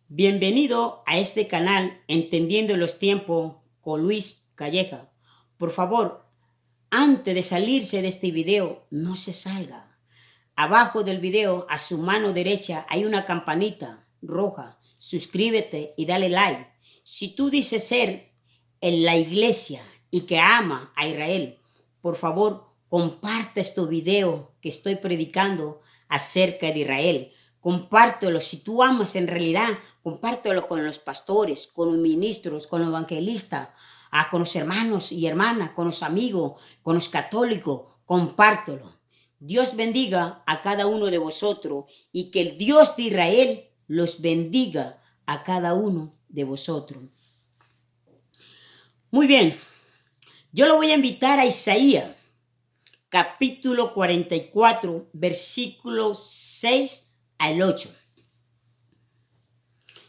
Bienvenido a este canal Entendiendo los Tiempos con Luis Calleja. Por favor, antes de salirse de este video, no se salga. Abajo del video, a su mano derecha, hay una campanita roja. Suscríbete y dale like. Si tú dices ser en la iglesia y que ama a Israel, por favor, comparte este video que estoy predicando acerca de Israel. Compártelo. Si tú amas en realidad, compártelo con los pastores, con los ministros, con los evangelistas, con los hermanos y hermanas, con los amigos, con los católicos. Compártelo. Dios bendiga a cada uno de vosotros y que el Dios de Israel los bendiga a cada uno de vosotros. Muy bien, yo lo voy a invitar a Isaías, capítulo 44, versículo 6 al 8.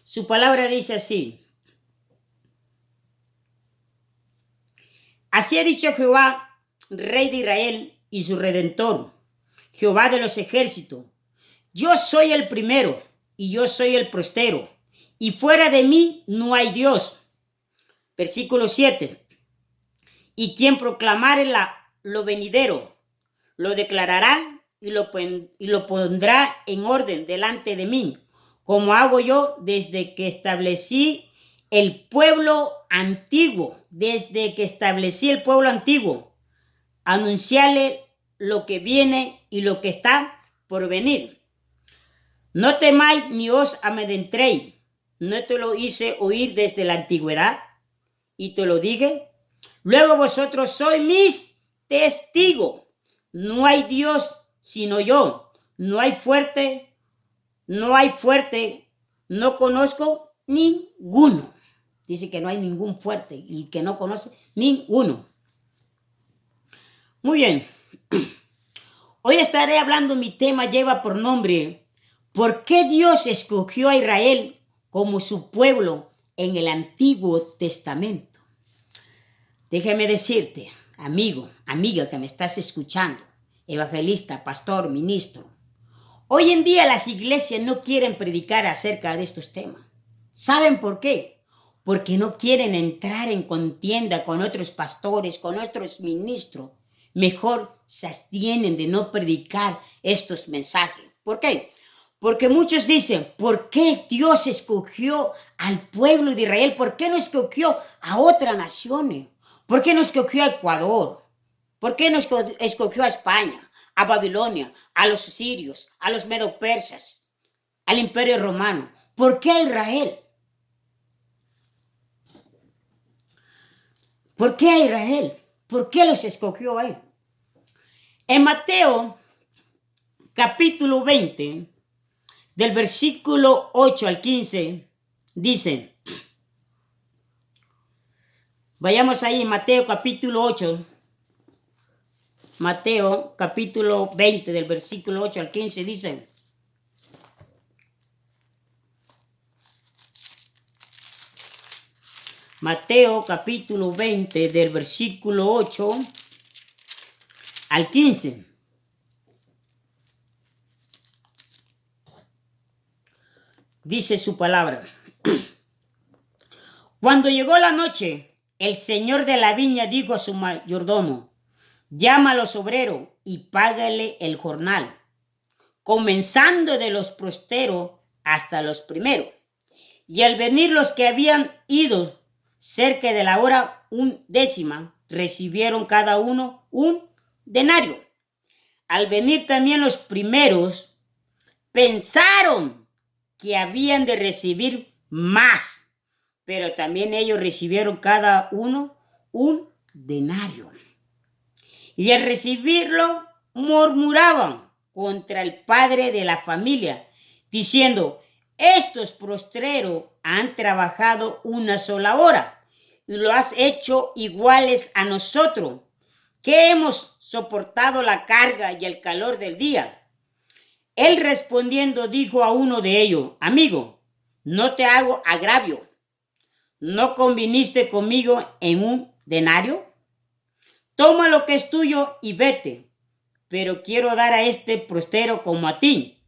Su palabra dice así: Así ha dicho Jehová, Rey de Israel y su Redentor, Jehová de los ejércitos: yo soy el primero y yo soy el postero, y fuera de mí no hay Dios. Versículo 7. Y quien proclamare lo venidero, lo declarará y lo pondrá en orden delante de mí, como hago yo desde que establecí el pueblo antiguo, anunciarle lo que viene y lo que está por venir. No temáis ni os amedrentéis, no te lo hice oír desde la antigüedad, y te lo dije. Luego vosotros sois mis testigos. No hay Dios sino yo. No hay fuerte, no conozco ninguno. Dice que no hay ningún fuerte y que no conoce ninguno. Muy bien. Hoy estaré hablando, mi tema lleva por nombre: ¿por qué Dios escogió a Israel como su pueblo en el Antiguo Testamento? Déjame decirte, amigo, amiga que me estás escuchando, evangelista, pastor, ministro, hoy en día las iglesias no quieren predicar acerca de estos temas. ¿Saben por qué? Porque no quieren entrar en contienda con otros pastores, con otros ministros. Mejor se abstienen de no predicar estos mensajes. ¿Por qué? Porque muchos dicen: ¿por qué Dios escogió al pueblo de Israel? ¿Por qué no escogió a otras naciones? ¿Por qué no escogió a Ecuador? ¿Por qué no escogió a España, a Babilonia, a los sirios, a los medo-persas, al Imperio Romano? ¿Por qué a Israel? ¿Por qué a Israel? ¿Por qué los escogió a él? En Mateo, capítulo 20, del versículo 8 al 15, dice, vayamos ahí, Mateo capítulo 8, Mateo capítulo 20, del versículo 8 al 15, dice: Mateo capítulo 20, del versículo 8 al 15. Dice su palabra: Cuando llegó la noche, el señor de la viña dijo a su mayordomo: llama a los obreros y págale el jornal, comenzando de los posteros hasta los primeros. Y al venir los que habían ido cerca de la hora 10, recibieron cada uno un denario. Al venir también los primeros, pensaron que habían de recibir más, pero también ellos recibieron cada uno un denario. Y al recibirlo, murmuraban contra el padre de la familia, diciendo: estos postreros han trabajado una sola hora y lo has hecho iguales a nosotros, que hemos soportado la carga y el calor del día. Él respondiendo dijo a uno de ellos: amigo, no te hago agravio. ¿No conviniste conmigo en un denario? Toma lo que es tuyo y vete, pero quiero dar a este postero como a ti.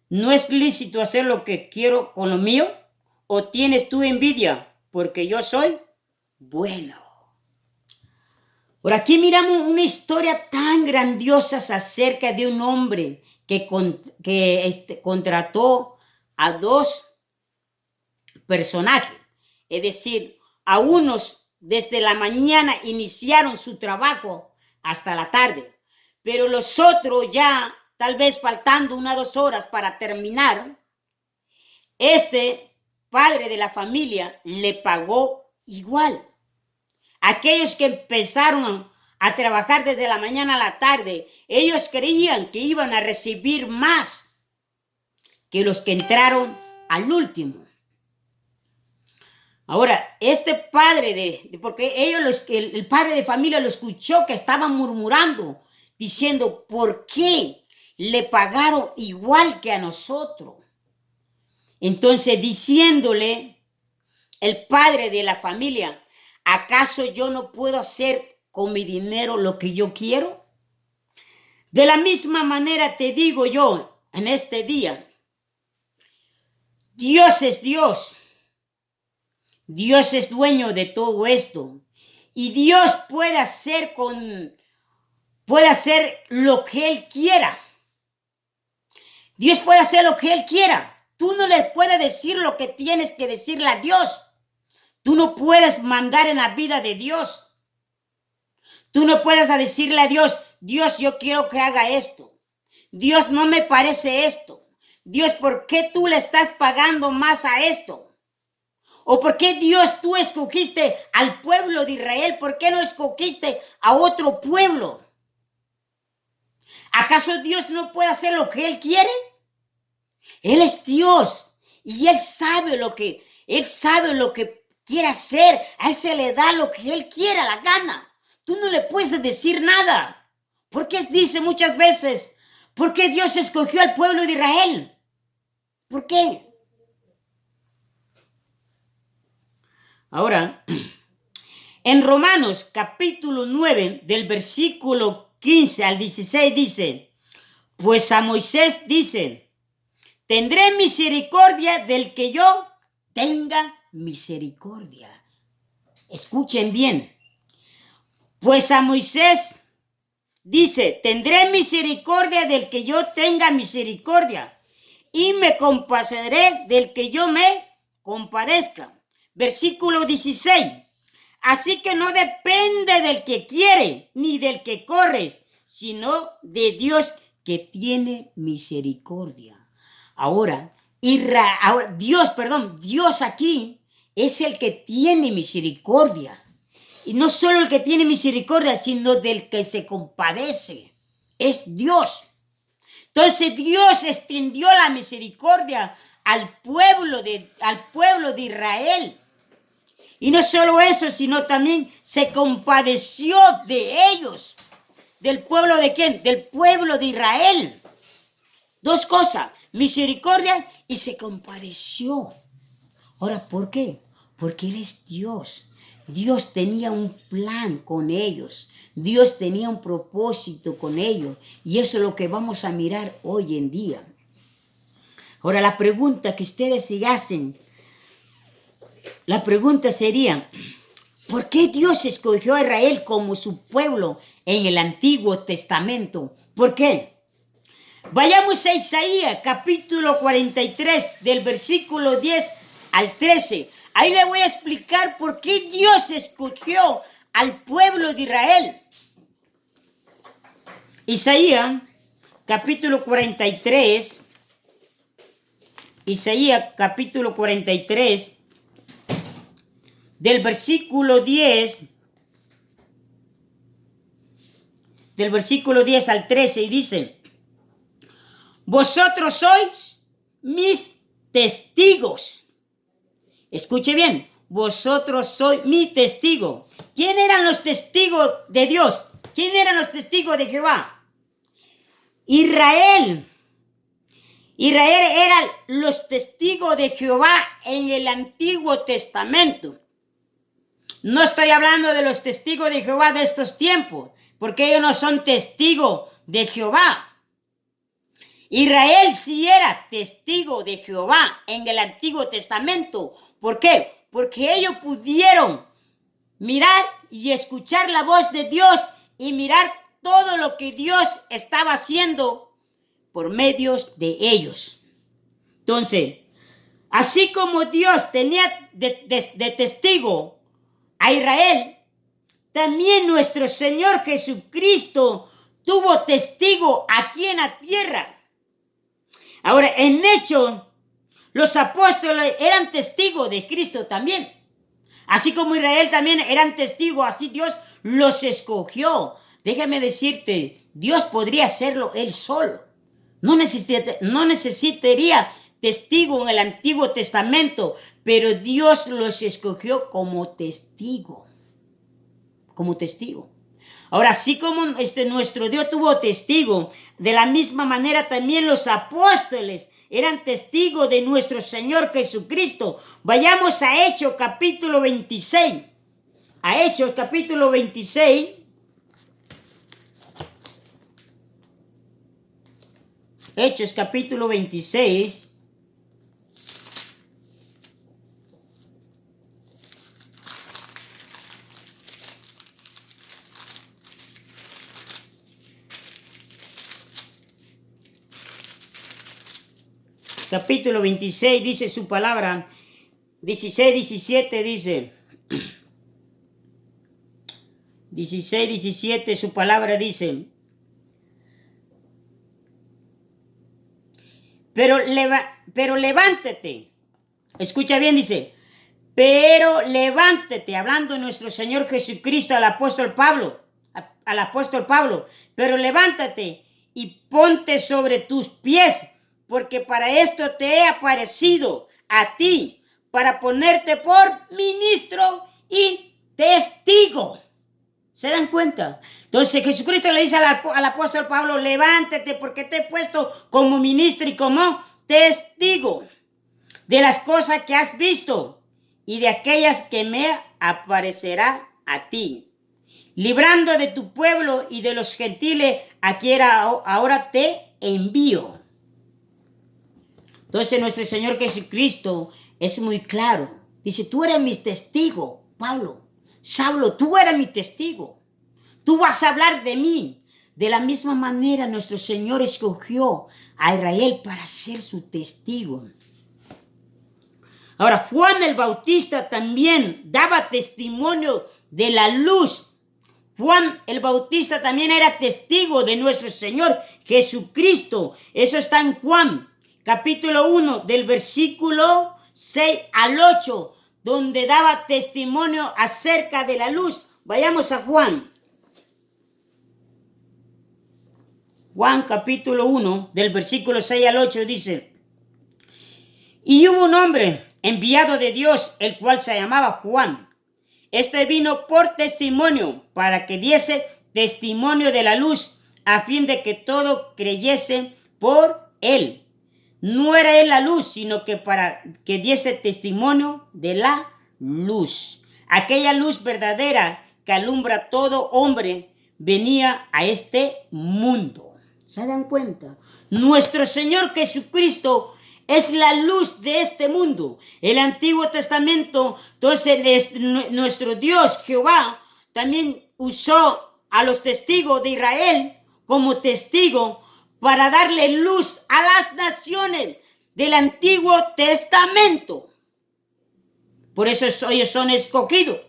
¿No es lícito hacer lo que quiero con lo mío? ¿O tienes tú envidia? Porque yo soy bueno. Por aquí miramos una historia tan grandiosa acerca de un hombre que contrató a dos personajes. Es decir, a unos desde la mañana iniciaron su trabajo hasta la tarde, pero los otros ya tal vez faltando 1 o 2 horas para terminar, este padre de la familia le pagó igual. Aquellos que empezaron a trabajar desde la mañana a la tarde, ellos creían que iban a recibir más que los que entraron al último. Ahora, este padre porque el padre de familia lo escuchó que estaban murmurando, diciendo, ¿por qué le pagaron igual que a nosotros? Entonces, diciéndole el padre de la familia, ¿acaso yo no puedo hacer con mi dinero lo que yo quiero? De la misma manera te digo yo en este día, Dios es Dios. Dios es dueño de todo esto. Y Dios puede hacer lo que Él quiera. Dios puede hacer lo que Él quiera. Tú no le puedes decir lo que tienes que decirle a Dios. Tú no puedes mandar en la vida de Dios. Tú no puedes decirle a Dios, Dios, yo quiero que haga esto. Dios, no me parece esto. Dios, ¿por qué tú le estás pagando más a esto? ¿O por qué Dios tú escogiste al pueblo de Israel? ¿Por qué no escogiste a otro pueblo? ¿Acaso Dios no puede hacer lo que Él quiere? Él es Dios y Él sabe lo que quiere hacer. A Él se le da lo que Él quiera, la gana. Tú no le puedes decir nada. Porque dice muchas veces, ¿por qué Dios escogió al pueblo de Israel? ¿Por qué? Ahora, en Romanos capítulo 9, del versículo 15 al 16 dice, pues a Moisés dice, tendré misericordia del que yo tenga misericordia. Escuchen bien. Pues a Moisés dice, tendré misericordia del que yo tenga misericordia y me compadeceré del que yo me compadezca. Versículo 16. Así que no depende del que quiere ni del que corre, sino de Dios que tiene misericordia. Ahora, Dios aquí es el que tiene misericordia. Y no solo el que tiene misericordia, sino del que se compadece. Es Dios. Entonces Dios extendió la misericordia al pueblo de Israel. Y no solo eso, sino también se compadeció de ellos. ¿Del pueblo de quién? Del pueblo de Israel. 2 cosas, misericordia y se compadeció. Ahora, ¿por qué? Porque Él es Dios. Dios tenía un plan con ellos. Dios tenía un propósito con ellos. Y eso es lo que vamos a mirar hoy en día. Ahora, la pregunta que ustedes se hacen, la pregunta sería, ¿por qué Dios escogió a Israel como su pueblo en el Antiguo Testamento? ¿Por qué? Vayamos a Isaías, capítulo 43, del versículo 10 al 13. Ahí le voy a explicar por qué Dios escogió al pueblo de Israel. Isaías, capítulo 43. Isaías, capítulo 43. Del versículo 10 al 13 y dice, vosotros sois mis testigos. Escuche bien, vosotros sois mi testigo. ¿Quién eran los testigos de Dios? ¿Quién eran los testigos de Jehová? Israel. Israel eran los testigos de Jehová en el Antiguo Testamento. No estoy hablando de los testigos de Jehová de estos tiempos, porque ellos no son testigos de Jehová. Israel sí era testigo de Jehová en el Antiguo Testamento. ¿Por qué? Porque ellos pudieron mirar y escuchar la voz de Dios y mirar todo lo que Dios estaba haciendo por medios de ellos. Entonces, así como Dios tenía de testigo a Israel, también nuestro Señor Jesucristo tuvo testigo aquí en la tierra. Ahora, en hecho, los apóstoles eran testigos de Cristo también. Así como Israel también eran testigos, así Dios los escogió. Déjame decirte, Dios podría hacerlo Él solo. No necesitaría testigo en el Antiguo Testamento, pero Dios los escogió como testigo. Como testigo. Ahora, así como nuestro Dios tuvo testigo, de la misma manera también los apóstoles eran testigos de nuestro Señor Jesucristo. Vayamos a Hechos capítulo 26. A Hechos capítulo 26. Hechos capítulo 26. Capítulo 26 dice su palabra, 16, 17 dice, 16, 17 su palabra dice, pero levántate, escucha bien, dice, pero levántate, hablando nuestro Señor Jesucristo al apóstol Pablo, pero levántate y ponte sobre tus pies, porque para esto te he aparecido a ti, para ponerte por ministro y testigo. ¿Se dan cuenta? Entonces Jesucristo le dice al apóstol Pablo, levántate porque te he puesto como ministro y como testigo de las cosas que has visto y de aquellas que me aparecerá a ti, librando de tu pueblo y de los gentiles a quien ahora te envío. Entonces nuestro Señor Jesucristo es muy claro. Dice, tú eres mi testigo, Pablo. Saulo, tú eres mi testigo. Tú vas a hablar de mí. De la misma manera nuestro Señor escogió a Israel para ser su testigo. Ahora, Juan el Bautista también daba testimonio de la luz. Juan el Bautista también era testigo de nuestro Señor Jesucristo. Eso está en Juan capítulo 1, del versículo 6 al 8, donde daba testimonio acerca de la luz. Vayamos a Juan. Juan capítulo 1, del versículo 6 al 8 dice, y hubo un hombre enviado de Dios, el cual se llamaba Juan. Este vino por testimonio, para que diese testimonio de la luz, a fin de que todo creyese por él. No era él la luz, sino que para que diese testimonio de la luz. Aquella luz verdadera que alumbra a todo hombre venía a este mundo. ¿Se dan cuenta? Nuestro Señor Jesucristo es la luz de este mundo. El Antiguo Testamento, entonces nuestro Dios, Jehová, también usó a los testigos de Israel como testigo para darle luz a las naciones del Antiguo Testamento. Por eso ellos son escogidos.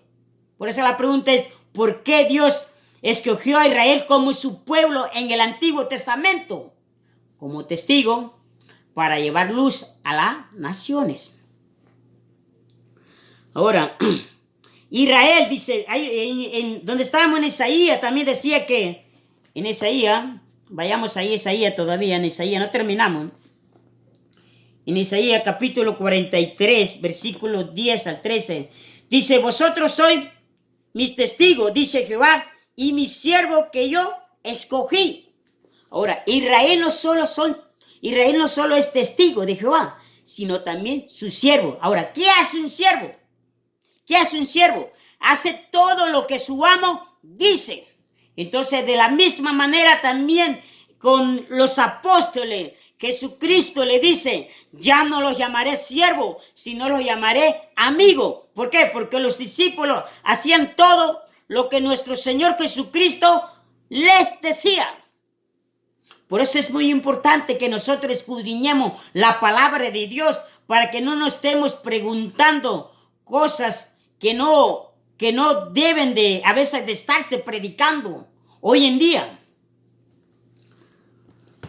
Por eso la pregunta es, ¿por qué Dios escogió a Israel como su pueblo en el Antiguo Testamento? Como testigo para llevar luz a las naciones. Ahora, Israel dice, donde estábamos en Isaías, también decía que en Isaías, vayamos a Isaías todavía, en Isaías no terminamos. En Isaías capítulo 43, versículos 10 al 13, dice, vosotros sois mis testigos, dice Jehová, y mi siervo que yo escogí. Ahora, Israel no solo es testigo de Jehová, sino también su siervo. Ahora, ¿qué hace un siervo? ¿Qué hace un siervo? Hace todo lo que su amo dice. Entonces, de la misma manera también con los apóstoles, Jesucristo le dice, ya no los llamaré siervo, sino los llamaré amigo. ¿Por qué? Porque los discípulos hacían todo lo que nuestro Señor Jesucristo les decía. Por eso es muy importante que nosotros escudriñemos la palabra de Dios para que no nos estemos preguntando cosas que no deben de a veces de estarse predicando hoy en día.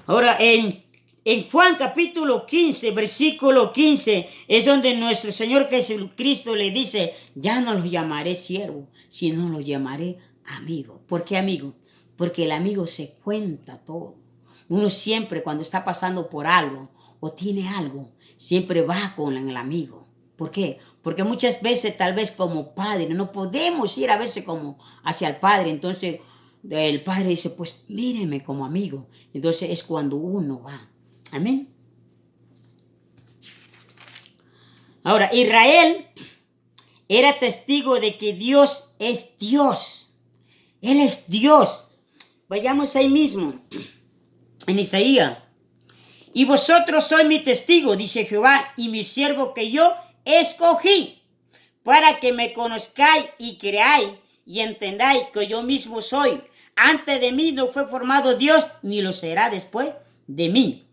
Ahora, en Juan capítulo 15, versículo 15, es donde nuestro Señor Jesucristo le dice, ya no los llamaré siervo, sino los llamaré amigo. ¿Por qué amigo? Porque el amigo se cuenta todo. Uno siempre cuando está pasando por algo o tiene algo, siempre va con el amigo. ¿Por qué? Porque muchas veces tal vez como padre no podemos ir a veces como hacia el padre. Entonces el padre dice, pues míreme como amigo. Entonces es cuando uno va. Amén. Ahora, Israel era testigo de que Dios es Dios. Él es Dios. Vayamos ahí mismo, en Isaías. Y vosotros sois mi testigo, dice Jehová, y mi siervo que yo escogí, para que me conozcáis y creáis y entendáis que yo mismo soy. Antes de mí no fue formado Dios, ni lo será después de mí.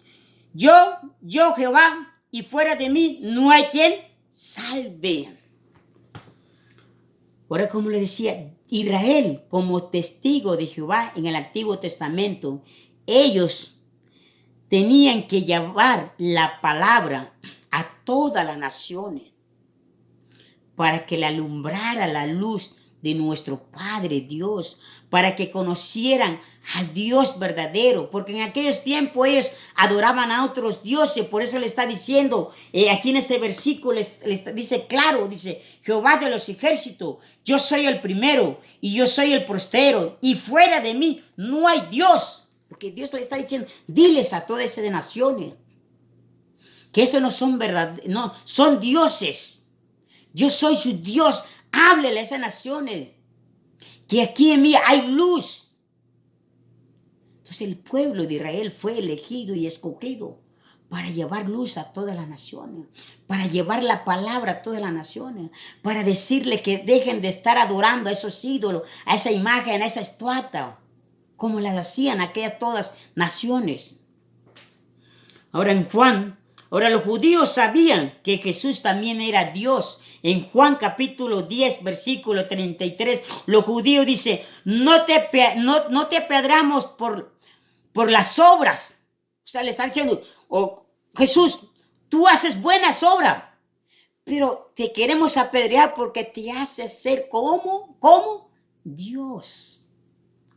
Yo Jehová, y fuera de mí no hay quien salve. Ahora, como le decía, Israel como testigo de Jehová en el Antiguo Testamento, ellos tenían que llevar la palabra a todas las naciones para que le alumbrara la luz de nuestro Padre Dios, para que conocieran al Dios verdadero, porque en aquellos tiempos ellos adoraban a otros dioses. Por eso le está diciendo, aquí en este versículo les dice claro, dice, Jehová de los ejércitos, yo soy el primero y yo soy el postero, y fuera de mí no hay Dios. Porque Dios le está diciendo, diles a todas esas naciones que eso no son verdad, no, son dioses. Yo soy su Dios. Háblele a esas naciones que aquí en mí hay luz. Entonces el pueblo de Israel fue elegido y escogido para llevar luz a todas las naciones, para llevar la palabra a todas las naciones, para decirle que dejen de estar adorando a esos ídolos, a esa imagen, a esa estatua, como las hacían aquellas todas naciones. Ahora los judíos sabían que Jesús también era Dios. En Juan capítulo 10, versículo 33, los judíos dicen, no te apedreamos por las obras. O sea, le están diciendo, oh, Jesús, tú haces buenas obras, pero te queremos apedrear porque te haces ser como Dios.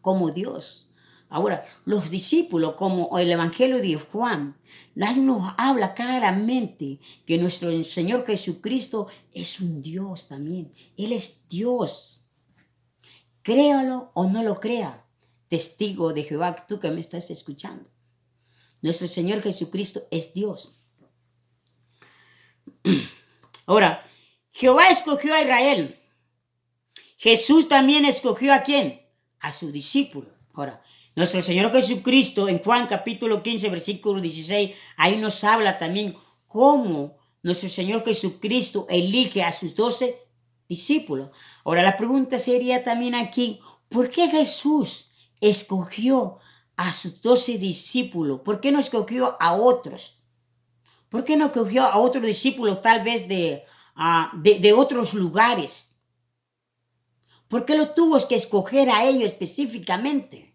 Como Dios. Ahora, los discípulos, como el Evangelio de Juan, nos habla claramente que nuestro Señor Jesucristo es un Dios también. Él es Dios. Créalo o no lo crea, testigo de Jehová, tú que me estás escuchando. Nuestro Señor Jesucristo es Dios. Ahora, Jehová escogió a Israel. Jesús también escogió ¿a quién? A su discípulo. Ahora, nuestro Señor Jesucristo en Juan capítulo 15, versículo 16, ahí nos habla también cómo nuestro Señor Jesucristo elige a sus 12 discípulos. Ahora, la pregunta sería también aquí, ¿por qué Jesús escogió a sus 12 discípulos? ¿Por qué no escogió a otros? ¿Por qué no escogió a otros discípulos tal vez de otros lugares? ¿Por qué lo tuvo que escoger a ellos específicamente?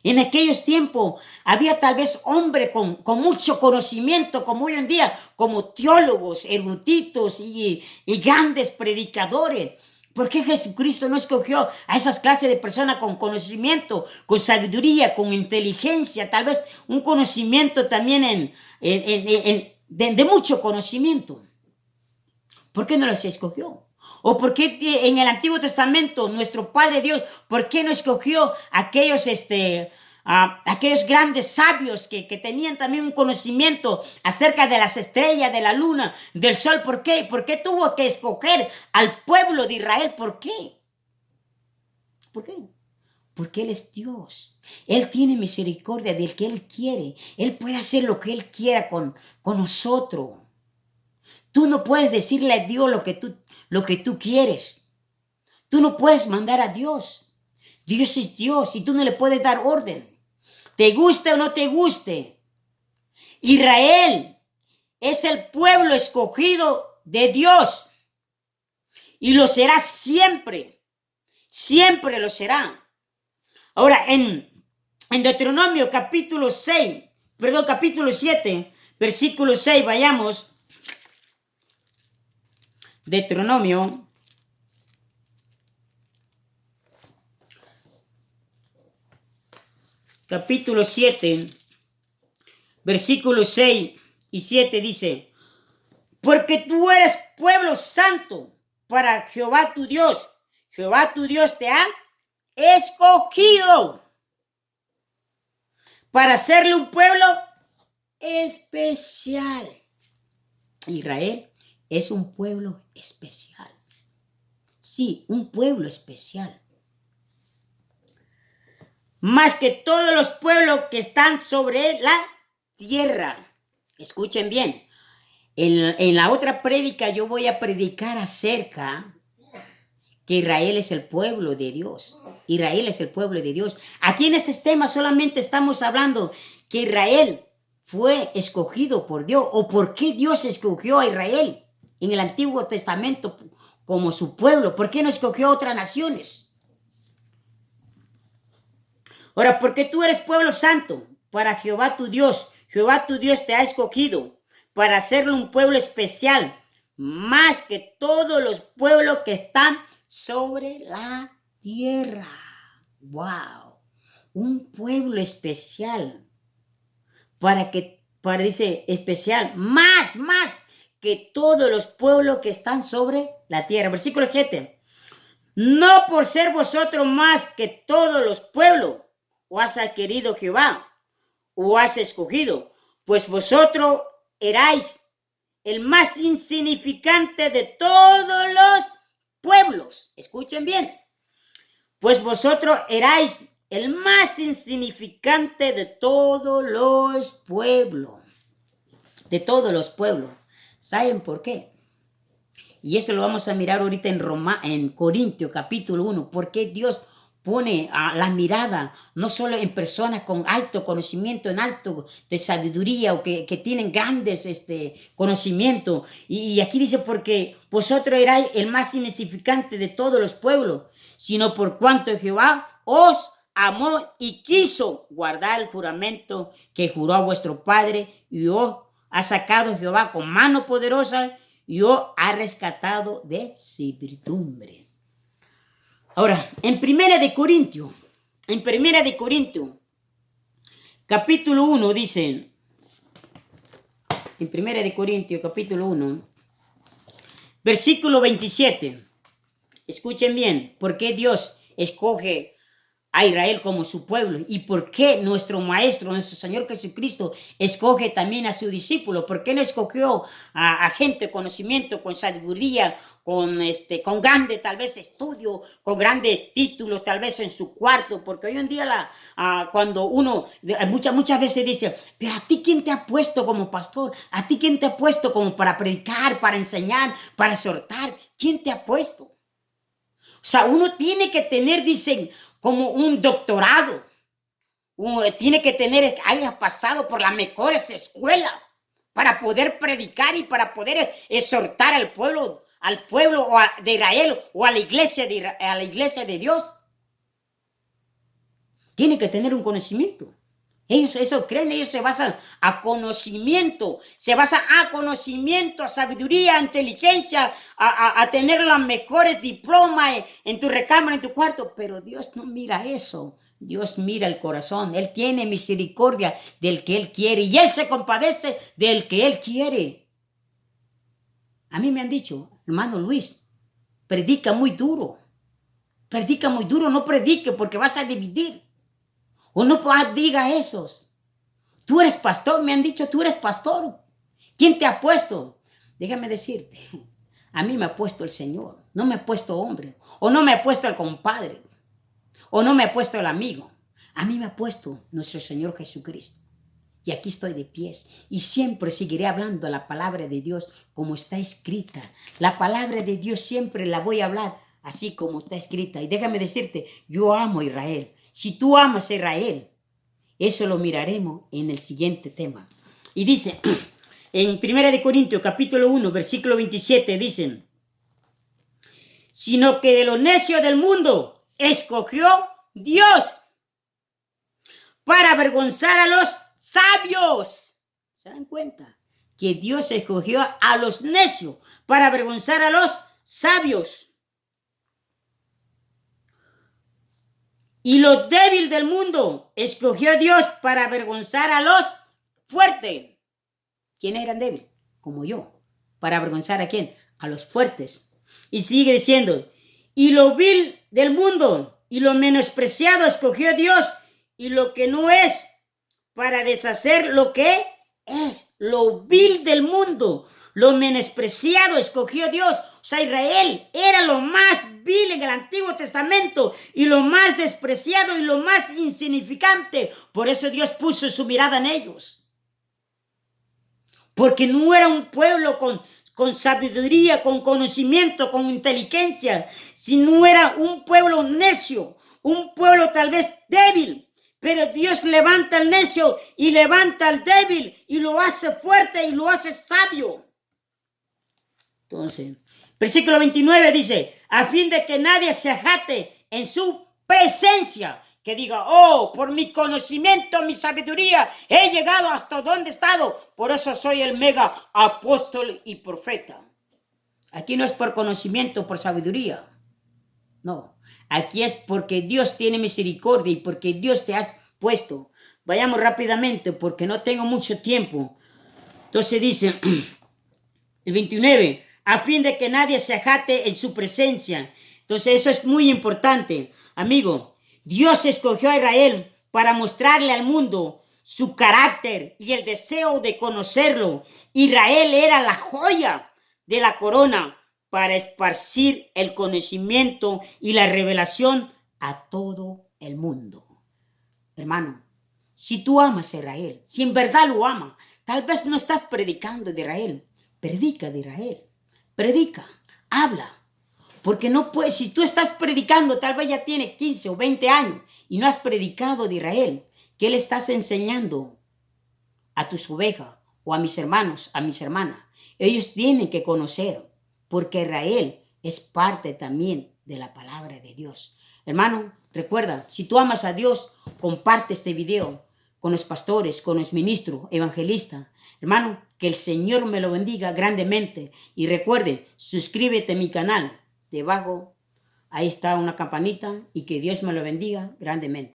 En aquellos tiempos había tal vez hombres con mucho conocimiento, como hoy en día, como teólogos, eruditos y grandes predicadores. ¿Por qué Jesucristo no escogió a esas clases de personas con conocimiento, con sabiduría, con inteligencia, tal vez un conocimiento también de mucho conocimiento? ¿Por qué no los escogió? ¿O por qué en el Antiguo Testamento nuestro Padre Dios, por qué no escogió aquellos grandes sabios que tenían también un conocimiento acerca de las estrellas, de la luna, del sol? ¿Por qué? ¿Por qué tuvo que escoger al pueblo de Israel? ¿Por qué? ¿Por qué? Porque Él es Dios. Él tiene misericordia del que Él quiere. Él puede hacer lo que Él quiera con nosotros. Tú no puedes decirle a Dios lo que tú quieres. Tú no puedes mandar a Dios. Dios es Dios y tú no le puedes dar orden. Te guste o no te guste. Israel es el pueblo escogido de Dios. Y lo será siempre. Siempre lo será. Ahora, en Deuteronomio capítulo 7, versículo 6, vayamos. Deuteronomio capítulo 7, versículos 6 y 7 dice: porque tú eres pueblo santo para Jehová tu Dios. Jehová tu Dios te ha escogido para hacerle un pueblo especial. Israel es un pueblo especial. Sí, un pueblo especial. Más que todos los pueblos que están sobre la tierra. Escuchen bien. En la otra prédica yo voy a predicar acerca que Israel es el pueblo de Dios. Israel es el pueblo de Dios. Aquí en este tema solamente estamos hablando que Israel fue escogido por Dios, o por qué Dios escogió a Israel en el Antiguo Testamento como su pueblo. ¿Por qué no escogió a otras naciones? Ahora, porque tú eres pueblo santo para Jehová tu Dios. Jehová tu Dios te ha escogido para hacerle un pueblo especial, más que todos los pueblos que están sobre la tierra. ¡Wow! Un pueblo especial. Dice especial, más que todos los pueblos que están sobre la tierra. Versículo 7. No por ser vosotros más que todos los pueblos, o has adquirido Jehová, o has escogido, pues vosotros erais el más insignificante de todos los pueblos. Escuchen bien. Pues vosotros erais el más insignificante de todos los pueblos. De todos los pueblos. ¿Saben por qué? Y eso lo vamos a mirar ahorita en Corintios capítulo 1. ¿Por qué Dios pone la mirada no solo en personas con alto conocimiento, en alto de sabiduría, o que tienen grandes conocimiento? Y aquí dice: porque vosotros erais el más insignificante de todos los pueblos, sino por cuanto Jehová os amó y quiso guardar el juramento que juró a vuestro padre, y os ha sacado Jehová con mano poderosa, y os ha rescatado de servidumbre. Ahora, en Primera de Corintios, capítulo 1, dicen, en Primera de Corintios, capítulo 1, versículo 27, escuchen bien, ¿por qué Dios escoge a Israel como su pueblo? ¿Y por qué nuestro Maestro, nuestro Señor Jesucristo, escoge también a su discípulo? ¿Por qué no escogió a gente, conocimiento, con sabiduría, con grande tal vez estudio, con grandes títulos tal vez en su cuarto? Porque hoy en día cuando uno muchas veces dice: pero a ti, ¿quién te ha puesto como pastor? ¿A ti quién te ha puesto como para predicar, para enseñar, para exhortar? ¿Quién te ha puesto? O sea, uno tiene que tener, dicen, como un doctorado. Uno tiene que haya pasado por las mejores escuelas para poder predicar y para poder exhortar al pueblo de Israel, o a la iglesia de Dios. Tiene que tener un conocimiento. Ellos eso creen, ellos se basan a conocimiento, a sabiduría, a inteligencia, a tener los mejores diplomas en tu recámara, en tu cuarto. Pero Dios no mira eso. Dios mira el corazón. Él tiene misericordia del que Él quiere, y Él se compadece del que Él quiere. A mí me han dicho: hermano Luis, predica muy duro, no predique porque vas a dividir. O no diga esos. Tú eres pastor, me han dicho: tú eres pastor. ¿Quién te ha puesto? Déjame decirte, a mí me ha puesto el Señor. No me ha puesto hombre. O no me ha puesto el compadre. o no me ha puesto el amigo. A mí me ha puesto nuestro Señor Jesucristo. Y aquí estoy de pies y siempre seguiré hablando la palabra de Dios como está escrita. La palabra de Dios siempre la voy a hablar así como está escrita. Y déjame decirte, yo amo a Israel. Si tú amas a Israel, eso lo miraremos en el siguiente tema. Y dice, en 1 Corintios capítulo 1, versículo 27, dicen, sino que de los necios del mundo escogió Dios para avergonzar a los sabios. ¿Se dan cuenta? Que Dios escogió a los necios para avergonzar a los sabios. Y los débiles del mundo escogió Dios para avergonzar a los fuertes. ¿Quiénes eran débiles? Como yo. ¿Para avergonzar a quién? A los fuertes. Y sigue diciendo, y lo vil del mundo y lo menospreciado escogió Dios y lo que no es para deshacer lo que es, lo vil del mundo, lo menospreciado escogió Dios. O sea, Israel era lo más vil en el Antiguo Testamento y lo más despreciado y lo más insignificante. Por eso Dios puso su mirada en ellos. Porque no era un pueblo con sabiduría, con conocimiento, con inteligencia, sino era un pueblo necio, un pueblo tal vez débil. Pero Dios levanta al necio y levanta al débil y lo hace fuerte y lo hace sabio. Entonces, versículo 29 dice, a fin de que nadie se jacte en su presencia, que diga, oh, por mi conocimiento, mi sabiduría, he llegado hasta donde he estado, por eso soy el mega apóstol y profeta. Aquí no es por conocimiento, por sabiduría. No, aquí es porque Dios tiene misericordia y porque Dios te ha puesto. Vayamos rápidamente porque no tengo mucho tiempo. Entonces dice el 29, a fin de que nadie se jacte en su presencia. Entonces eso es muy importante. Amigo, Dios escogió a Israel para mostrarle al mundo su carácter y el deseo de conocerlo. Israel era la joya de la corona para esparcir el conocimiento y la revelación a todo el mundo. Hermano, si tú amas a Israel, si en verdad lo amas, tal vez no estás predicando de Israel, predica de Israel, predica, habla, porque no puedes, si tú estás predicando, tal vez ya tiene 15 o 20 años y no has predicado de Israel, ¿qué le estás enseñando a tus ovejas o a mis hermanos, a mis hermanas? Ellos tienen que conocer, porque Israel es parte también de la palabra de Dios. Hermano, recuerda, si tú amas a Dios, comparte este video con los pastores, con los ministros, evangelistas. Hermano, que el Señor me lo bendiga grandemente. Y recuerde, suscríbete a mi canal. Debajo, ahí está una campanita y que Dios me lo bendiga grandemente.